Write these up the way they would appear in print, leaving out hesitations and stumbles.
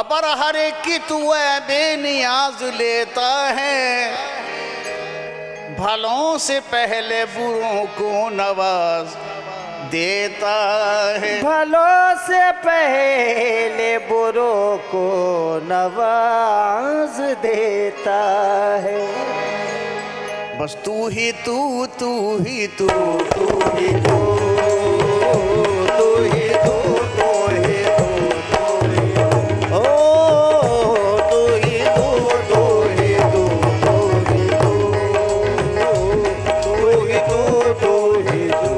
खबर हर एक की तू बेनियाज लेता है, भलों से पहले बुरों को नवाज देता है। भलों से पहले बुरों को नवाज देता है। बस तू ही तू, तू ही तू, तू ही तू, तू ही तू, तू ही तू, ओ तू ही तू, तू ही तू, तू ही तू, तू ही तू, तू ही तू,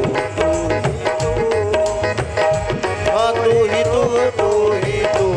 हाँ तू ही तू, तू ही तू,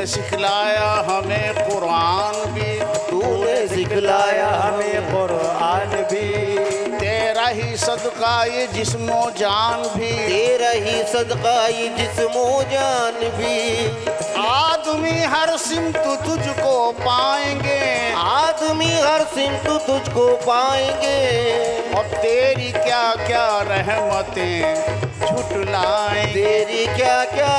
सिखलाया हमें कुरान भी, तूने सिखलाया हमें कुरान भी। तेरा ही सदका ये जिस्मो जान भी, तेरा ही सदका ये जिस्मो जान भी। आदमी हर सिमत तुझको पाएंगे, आदमी हर सिमत तुझको पाएंगे। और तेरी क्या क्या रहमतें झुटलाएं, तेरी क्या क्या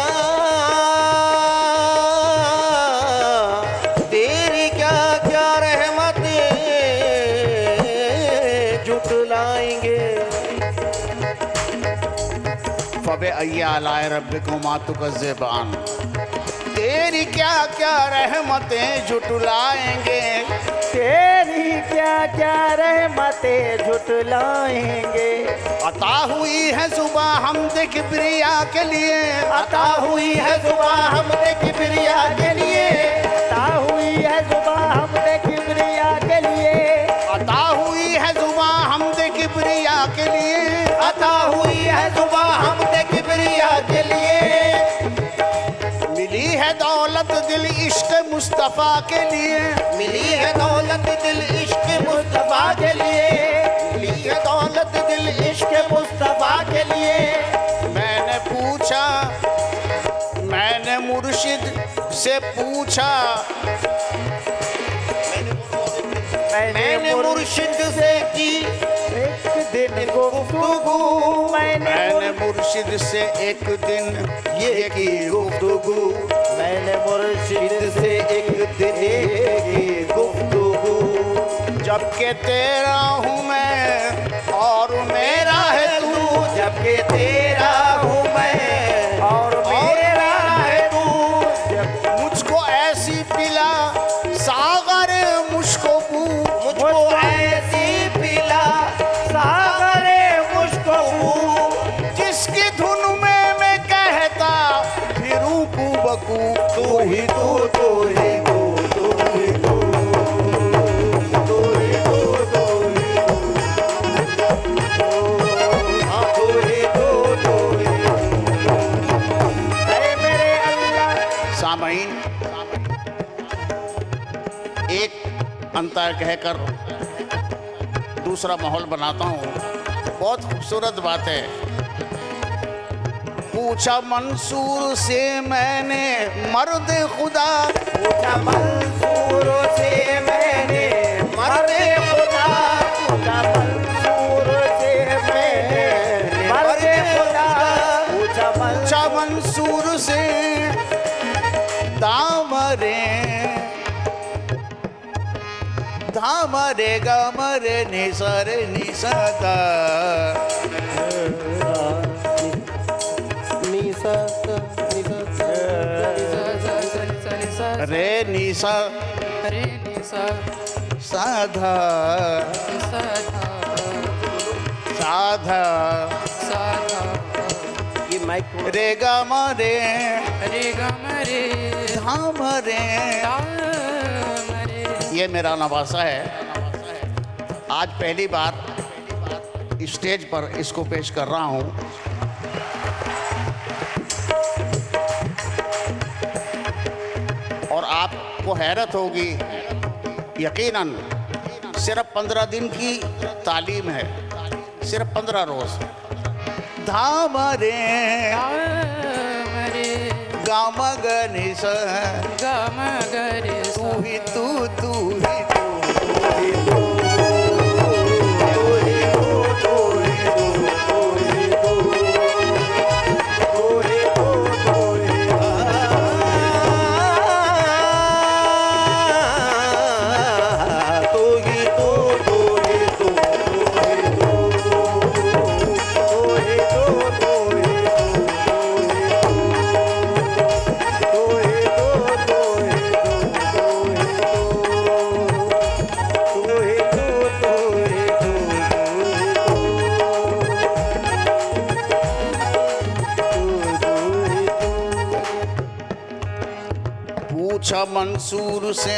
फबे अय्या अलाए रब्बिकुमा तुकज़्ज़िबान। तेरी क्या क्या रहमतें झुटलाएंगे, तेरी क्या क्या रहमतें झुटलाएंगे। अता हुई है सुबह हमदे किब्रिया के लिए, अता हुई है सुबह हमदे किब्रिया के लिए, अता हुई है सुबह हमदे किब्रिया के लिए, अता हुई है सुबह हमदे किब्रिया के लिए, अता हुई है सुबह हमदे किब्रिया के लिए। मिली है दौलत दिल इश्क मुस्तफा के लिए, मिली है दौलत दिल इश्क मुस्तफा के लिए, मिली है दौलत दिल इश्क मुस्तफा के लिए। मैंने पूछा, मैंने मुर्शिद से पूछा, मैंने मुर्शिद से की एक दिन गुफ्तगू। मैंने मुर्शिद से एक दिन ये की गुफ्तगू, मैंने मुर्शिद से एक दिन ये की गुफ्तगू। जबकि तेरा हूँ मैं और मेरा है तू, जबकि तेरा हूँ मैं और मेरा है तू। मुझको ऐसी पिला सागर मुझको बू, मुझको ऐसी पिला सागर मुझको बू। जिसकी धुन में मैं कहता फिरूं कू बकू। तू ही तू, तू ही तू, तू ही तू, तू ही तू, तू ही तू, अरे मेरे अल्लाह। सामईन, एक अंतर कहकर दूसरा माहौल बनाता हूँ। बहुत खूबसूरत बात है। पूछा मंसूर से मैंने मर्द खुदा, पूछा मंसूर से मैंने मर्द खुदा, पूछा मंसूर से मैंने मर्द खुदा, पूछा मंसूर से दामरे धामरे गमरे निसरे निसता रे निसा साधा साधा ये माइक रे गा रे धाम रे। ये मेरा नवासा है, आज पहली बार स्टेज पर इसको पेश कर रहा हूँ। और आपको हैरत होगी, यकीनन सिर्फ 15 दिन की तालीम है, सिर्फ 15 रोज। धाम रे गाम गणेश तू ही तू तू ही तू पूछा मंसूर से।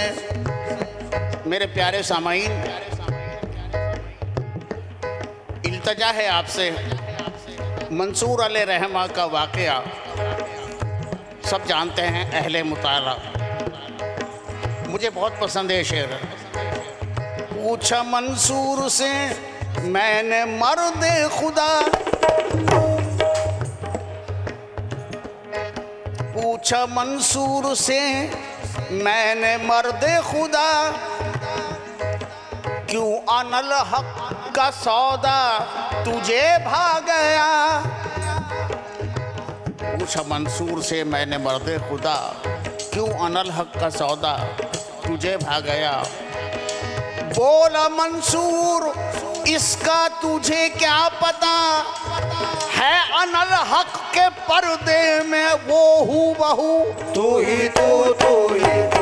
मेरे प्यारे सामाईन, इल्तजा है आपसे, मंसूर अलैहि रहमा का वाक़या सब जानते हैं, अहले मुताला। मुझे बहुत पसंद है शेर। पूछा मंसूर से मैंने मर्द खुदा, पूछा मंसूर से मैंने मर्द खुदा, क्यों अनल हक का सौदा तुझे भा गया। पूछा मंसूर से मैंने मर्द खुदा, क्यों अनल हक का सौदा तुझे भा गया। बोला मंसूर इसका तुझे क्या पता, है अनल हक के पर्दे में वो हूँ बहू तू ही तू ही